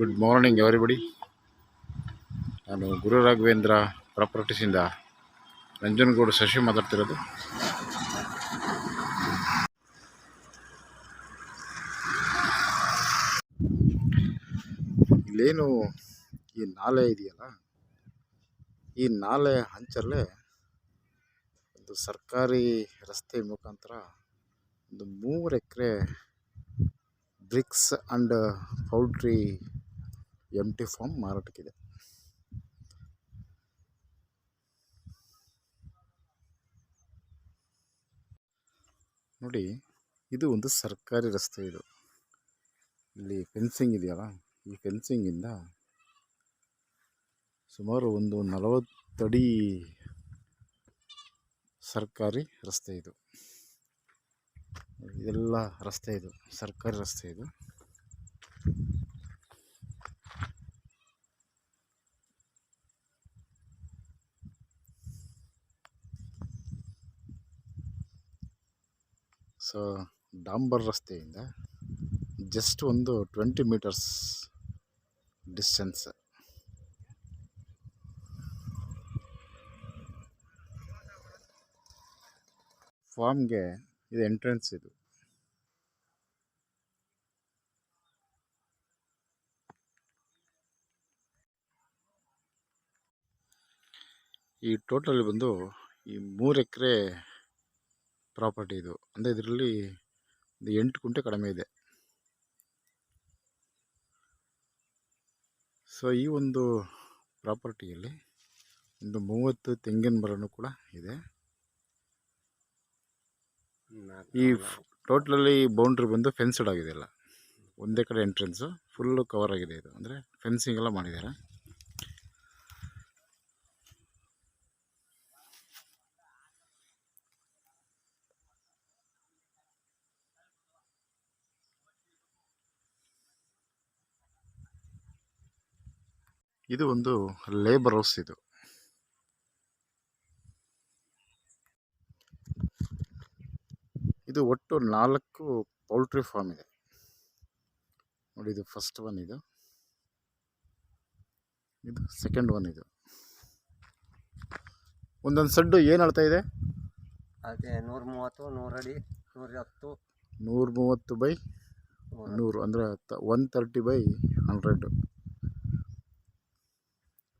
Good morning everybody. ನಾನು ಗುರು ರಾಘವೇಂದ್ರ ಪ್ರಾಪರ್ಟೀಸಿಂದ ನಂಜನಗೂಡು ಶಶಿ ಮಾತಾಡ್ತಿರೋದು. ಇಲ್ಲೇನು ಈ ನಾಲೆ ಇದೆಯಲ್ಲ, ಈ ನಾಲೆ ಹಂಚಲ್ಲೇ ಒಂದು ಸರ್ಕಾರಿ ರಸ್ತೆ ಮುಖಾಂತರ ಒಂದು 3 ಎಕರೆ bricks and poultry empty farm ಮಾರಾಟಕ್ಕಿದೆ. ನೋಡಿ, ಇದು ಒಂದು ಸರ್ಕಾರಿ ರಸ್ತೆ. ಇದು ಇಲ್ಲಿ ಫೆನ್ಸಿಂಗ್ ಇದೆಯಲ್ಲ, ಈ ಫೆನ್ಸಿಂಗಿಂದ ಸುಮಾರು ಒಂದು 40 ಅಡಿ ಸರ್ಕಾರಿ ರಸ್ತೆ. ಇದೆಲ್ಲ ರಸ್ತೆ, ಇದು ಸರ್ಕಾರಿ ರಸ್ತೆ. ಇದು ಸೊ ಡಾಂಬರ್ ರಸ್ತೆಯಿಂದ ಜಸ್ಟ್ ಒಂದು 20 ಮೀಟರ್ಸ್ ಡಿಸ್ಟೆನ್ಸ್. ಫಾರ್ಮ್ಗೆ ಇದು ಎಂಟ್ರೆನ್ಸ್. ಇದು ಈ ಟೋಟಲ್ ಬಂದು ಈ 3 ಎಕರೆ ಪ್ರಾಪರ್ಟಿ. ಇದು ಅಂದರೆ ಇದರಲ್ಲಿ ಒಂದು 8 ಗುಂಟೆ ಕಡಿಮೆ ಇದೆ. ಸೊ ಈ ಒಂದು ಪ್ರಾಪರ್ಟಿಯಲ್ಲಿ ಒಂದು 30 ತೆಂಗಿನ ಮರನೂ ಕೂಡ ಇದೆ. ಈ ಟೋಟಲಲ್ಲಿ ಬೌಂಡ್ರಿ ಬಂದು ಫೆನ್ಸ್ಡ್ ಆಗಿದೆ. ಎಲ್ಲ ಒಂದೇ ಕಡೆ ಎಂಟ್ರೆನ್ಸು ಫುಲ್ಲು ಕವರ್ ಆಗಿದೆ. ಇದು ಅಂದರೆ ಫೆನ್ಸಿಂಗ್ ಎಲ್ಲ ಮಾಡಿದ್ದಾರೆ. ಇದು ಒಂದು ಲೇಬರ್ ಹೌಸ್. ಇದು ಒಟ್ಟು 4 ಪೌಲ್ಟ್ರಿ ಫಾರ್ಮ್ ಇದೆ. ನೋಡಿ, ಇದು ಫಸ್ಟ್ ಒನ್, ಇದು ಸೆಕೆಂಡ್ ಒನ್. ಇದು ಒಂದೊಂದು ಸಡ್ಡು ಏನು ಹೇಳ್ತಾ ಇದೆ? ಅದೇ 130, 100 ಅಡಿ, 110, 130 ಬೈ 100 ಅಂದರೆ 130 ಬೈ 100.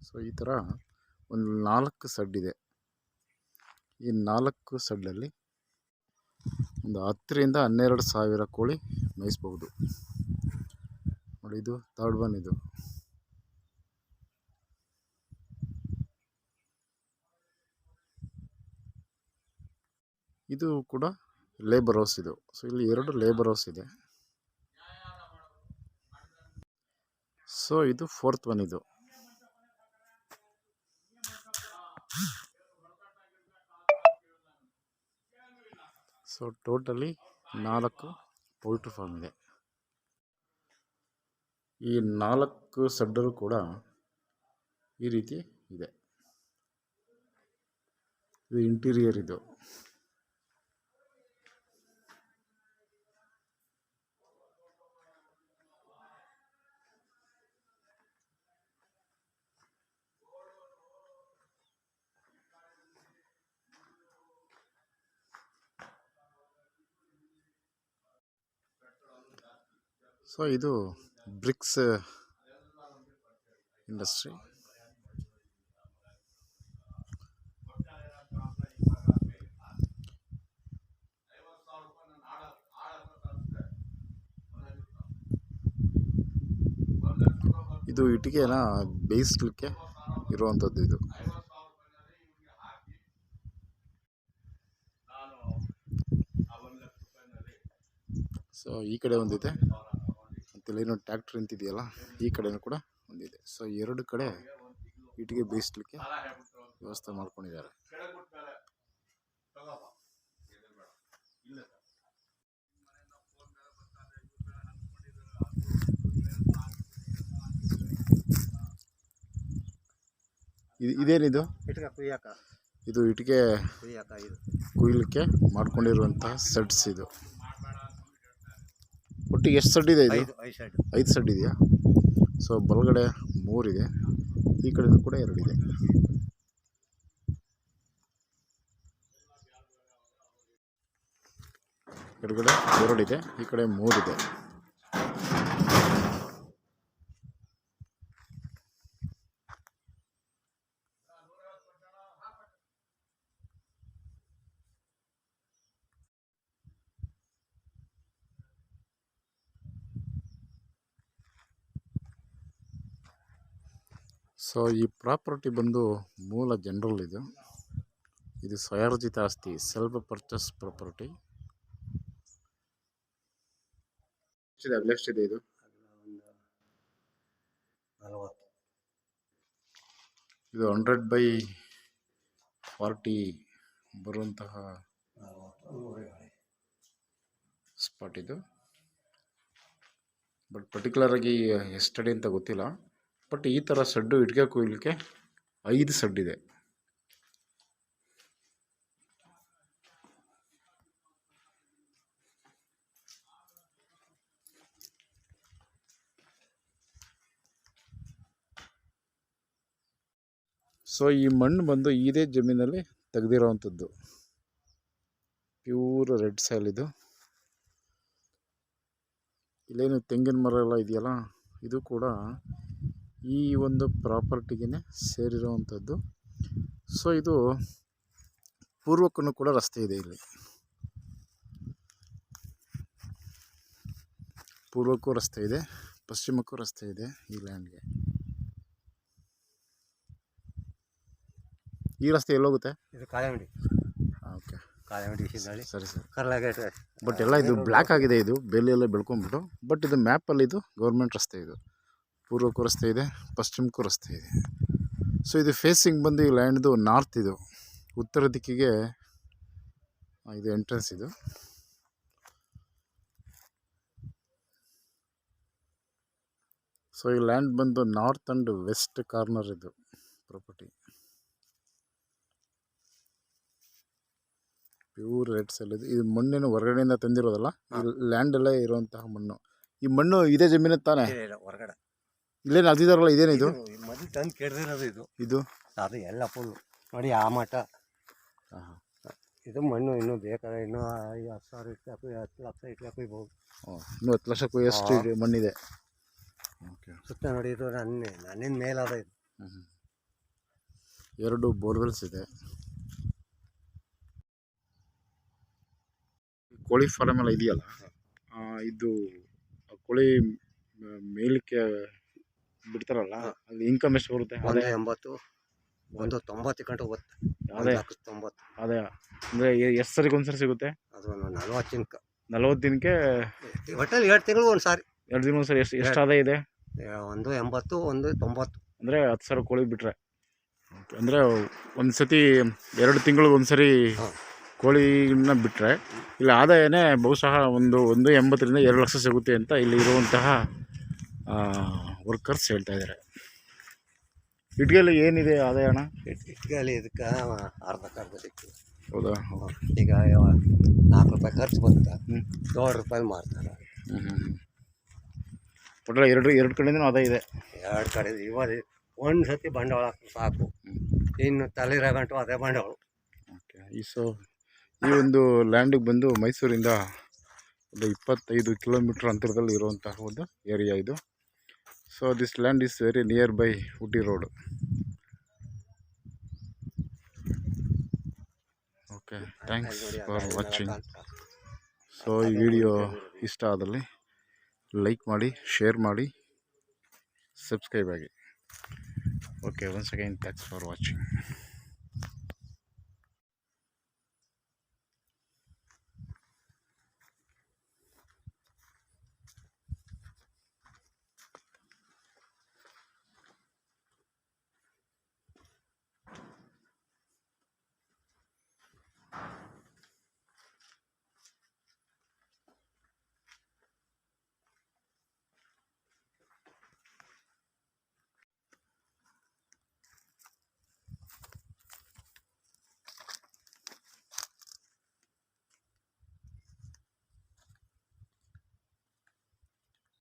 ಸೊ ಈ ಥರ ಒಂದು 4 ಸಡ್ ಇದೆ. ಈ 4 ಸಡ್ಡಲ್ಲಿ ಒಂದು 10ರಿಂದ 12 ಸಾವಿರ ಕೋಳಿ ಮೇಯಿಸ್ಬೋದು. ನೋಡಿ, ಇದು ಥರ್ಡ್ ಒನ್. ಇದು ಕೂಡ ಲೇಬರ್ ಹೌಸ್. ಇದು ಸೊ ಇಲ್ಲಿ 2 ಲೇಬರ್ ಹೌಸ್ ಇದೆ. ಸೊ ಇದು ಫೋರ್ತ್ ಒನ್. ಇದು ಸೊ ಟೋಟಲಿ 4 ಪೌಲ್ಟ್ರಿ ಫಾರ್ಮ್ ಇದೆ. ಈ 4 ಸಡ್ಡರು ಕೂಡ ಈ ರೀತಿ ಇದೆ. ಇದು ಇಂಟೀರಿಯರ್. ಇದು ಸೊ ಇದು ಬ್ರಿಕ್ಸ್ ಇಂಡಸ್ಟ್ರಿ. ಇದು ಇಟ್ಟಿಗೆನ ಬೇಯಿಸ್ಲಿಕ್ಕೆ ಇರುವಂಥದ್ದು. ಇದು ಸೊ ಈ ಕಡೆ ಒಂದಿದೆ, ಮತ್ತಿಲ್ಲೇನೋ ಟ್ಯಾಕ್ಟ್ರ್ ನಿಂತಿದೆಯಲ್ಲ, ಈ ಕಡೆನೂ ಕೂಡ ಒಂದಿದೆ. ಸೊ 2 ಕಡೆ ಇಟ್ಟಿಗೆ ಬೇಯಿಸ್ಲಿಕ್ಕೆ ವ್ಯವಸ್ಥೆ ಮಾಡ್ಕೊಂಡಿದ್ದಾರೆ. ಇದೇನಿದು? ಇದು ಇಟ್ಟಿಗೆ ಕುಯ್ಲಿಕ್ಕೆ ಮಾಡ್ಕೊಂಡಿರುವಂತಹ ಸೆಡ್ಸ್. ಇದು ಒಟ್ಟಿಗೆ ಎಷ್ಟು ಸಡ್ ಇದೆ? ಇದು 5 ಸಡ್ ಇದೆಯಾ? ಸೊ ಬಲಗಡೆ 3 ಇದೆ, ಈ ಕಡೆನೂ ಕೂಡ 2 ಇದೆ. ಎಡಗಡೆ 2 ಇದೆ, ಈ ಕಡೆ 3 ಇದೆ. ಸೊ ಈ ಪ್ರಾಪರ್ಟಿ ಬಂದು ಮೂಲ ಜನರಲ್ ಇದು ಸ್ವಯಾರ್ಜಿತ ಆಸ್ತಿ, ಸೆಲ್ಫ್ ಪರ್ಚೇಸ್ ಪ್ರಾಪರ್ಟಿ. ಎಷ್ಟಿದೆ ಇದು? ಇದು 100/40 ಬರುವಂತಹ ಸ್ಪಾಟ್ ಇದು. ಬಟ್ ಪರ್ಟಿಕ್ಯುಲರ್ ಆಗಿ ಎಷ್ಟಡಿ ಅಂತ ಗೊತ್ತಿಲ್ಲ. ಬಟ್ ಈ ಥರ ಸಡ್ಡು ಇಟ್ಕೆ ಕೊಯ್ಲಿಕ್ಕೆ 5 ಸಡ್ಡಿದೆ. ಸೊ ಈ ಮಣ್ಣು ಬಂದು ಇದೇ ಜಮೀನಲ್ಲಿ ತೆಗೆದಿರೋವಂಥದ್ದು, ಪ್ಯೂರ್ ರೆಡ್ ಸಾಯಿಲ್ ಇದು. ಇಲ್ಲೇನು ತೆಂಗಿನ ಮರ ಎಲ್ಲ ಇದೆಯಲ್ಲ, ಇದು ಕೂಡ ಈ ಒಂದು ಪ್ರಾಪರ್ಟಿಗೆ ಸೇರಿರುವಂಥದ್ದು. ಸೊ ಇದು ಪೂರ್ವಕ್ಕೂ ಕೂಡ ರಸ್ತೆ ಇದೆ. ಇಲ್ಲಿ ಪೂರ್ವಕ್ಕೂ ರಸ್ತೆ ಇದೆ, ಪಶ್ಚಿಮಕ್ಕೂ ರಸ್ತೆ ಇದೆ ಈ ಲ್ಯಾಂಡ್ಗೆ. ಈ ರಸ್ತೆ ಎಲ್ಲೋಗುತ್ತೆ? ಇದು ಕಾಯಂಡಿ. ಓಕೆ, ಕಾಯಂಡಿ ಸರಿ ಸರಿ. ಕರ್ಲಾಗೇಟ್. ಬಟ್ ಎಲ್ಲ ಇದು ಬ್ಲ್ಯಾಕ್ ಆಗಿದೆ, ಇದು ಬೇಲಿಯೆಲ್ಲ ಬೆಳ್ಕೊಂಡ್ಬಿಟ್ಟು. ಬಟ್ ಇದು ಮ್ಯಾಪಲ್ಲಿ ಇದು ಗೌರ್ಮೆಂಟ್ ರಸ್ತೆ. ಇದು ಪೂರ್ವಕ್ಕೂ ರಸ್ತೆ ಇದೆ, ಪಶ್ಚಿಮಕ್ಕೂ ರಸ್ತೆ ಇದೆ. ಸೊ ಇದು ಫೇಸಿಂಗ್ ಬಂದು ಈ ಲ್ಯಾಂಡ್ದು ನಾರ್ತ್. ಇದು ಉತ್ತರ ದಿಕ್ಕಿಗೆ ಇದು ಎಂಟ್ರೆನ್ಸ್. ಇದು ಸೊ ಈ ಲ್ಯಾಂಡ್ ಬಂದು ನಾರ್ತ್ ಆ್ಯಂಡ್ ವೆಸ್ಟ್ ಕಾರ್ನರ್ ಇದು ಪ್ರಾಪರ್ಟಿ. ಪ್ಯೂರ್ ರೆಡ್ ಸಾಯಿಲ್ ಇದು. ಇದು ಮಣ್ಣೇನು ಹೊರಗಡೆಯಿಂದ ತಂದಿರೋದಲ್ಲ, ಈ ಲ್ಯಾಂಡಲ್ಲೇ ಇರುವಂತಹ ಮಣ್ಣು. ಈ ಮಣ್ಣು ಇದೇ ಜಮೀನು ತಾನೇ? ಹೊರಗಡೆ ಇಲ್ಲೇನು ಅದಿದಾರಲ್ಲ, ಇದೇನಿದು? ಮೊದಲು ತಂದು ಕೆಡ್ದಿರೋದು ಇದು. ಇದು ಅದು ಎಲ್ಲ ಫುಲ್ಲು ನೋಡಿ ಆ ಮಠ. ಇದು ಮಣ್ಣು ಇನ್ನೂ ಬೇಕಾದ್ರೆ ಇನ್ನೂ 10,000 ಇಟ್ಲಾಕು, 10 ಲಕ್ಷ ಇಟ್ಲಾಕು ಇರ್ಬೋದು. ಇನ್ನೂ 10 ಲಕ್ಷಕ್ಕೂ ಎಷ್ಟು ಮಣ್ಣಿದೆ? ಓಕೆ. ಸುತ್ತ ನೋಡಿ, ಇದು ನನ್ನಿಂದ ಮೇಲಾದ ಇದು. 2 ಬೋರ್ವೆಲ್ಸ್ ಇದೆ. ಕೋಳಿ ಫಾರಮ್ ಎಲ್ಲ ಇದೆಯಲ್ಲ, ಇದು ಕೋಳಿ ಮೇಲಕ್ಕೆ ಬಿಡ್ತಾರಲ್ಲ, ಅಲ್ಲಿ ಇನ್ಕಮ್ ಎಷ್ಟು ಬರುತ್ತೆ? 180, 190 ಗಂಟೆ ಹೋಗುತ್ತೆ. ಅದೇ 90. ಅದೇ ಅಂದರೆ ಎಷ್ಟು ಸರಿಗೆ ಒಂದ್ಸರಿ ಸಿಗುತ್ತೆ? ಅದು 40 ದಿನಕ್ಕೆ ಒಟ್ಟಲ್ಲಿ 2 ತಿಂಗಳು ಒಂದು ಸಾರಿ. 2 ದಿನ ಒಂದ್ಸರಿ. ಎಷ್ಟು ಆದಾಯ ಇದೆ? 180, 190. ಅಂದರೆ 10,000 ಕೋಳಿ ಬಿಟ್ಟರೆ. ಅಂದರೆ ಒಂದು ಸತಿ 2 ತಿಂಗಳಿಗೆ ಒಂದ್ಸರಿ ಕೋಳಿನ ಬಿಟ್ಟರೆ ಇಲ್ಲಿ ಆದಾಯನೇ ಬಹುಶಃ 180ರಿಂದ 2 ಲಕ್ಷ ಸಿಗುತ್ತೆ ಅಂತ ಇಲ್ಲಿ ಇರುವಂತಹ ವರ್ಕರ್ಸ್ ಹೇಳ್ತಾ ಇದ್ದಾರೆ. ಇಟ್ಗೆಯಲ್ಲಿ ಏನಿದೆ ಆದಾಯ ಅಣ್ಣ? ಇಟ್ಗೆಯಲ್ಲಿ ಇದಕ್ಕೆ ಅರ್ಧ ಸಿಗ್ತದೆ. ಹೌದಾ? ಈಗ 4 ರೂಪಾಯಿ ಖರ್ಚು ಬರುತ್ತೆ, 7 ರೂಪಾಯಿ ಮಾರ್ತಾರೆ. ಒಟ್ಟಲ್ಲಿ ಎರಡು ಕಡೆಯಿಂದ ಆದಾಯ ಇದೆ. 2 ಕಡೆ. ಇವಾಗ ಒಂದು ಸತಿ ಬಂಡವಾಳ ಸಾಕು, ಇನ್ನು ತಲೆರಗಂಟು ಅದೇ ಬಂಡವಾಳ. ಓಕೆ. ಈ ಒಂದು ಲ್ಯಾಂಡಿಗೆ ಬಂದು ಮೈಸೂರಿಂದ ಒಂದು 25 ಕಿಲೋಮೀಟ್ರ್ ಅಂತರದಲ್ಲಿ ಇರುವಂತಹ ಒಂದು ಏರಿಯಾ ಇದು. So this land is very near by Ooty road. Okay, thanks for watching. So ಈ ವಿಡಿಯೋ ಇಷ್ಟ ಆದಲ್ಲಿ ಲೈಕ್ ಮಾಡಿ, ಶೇರ್ ಮಾಡಿ, ಸಬ್ಸ್ಕ್ರೈಬ್ ಆಗಿ. Okay, once again thanks for watching.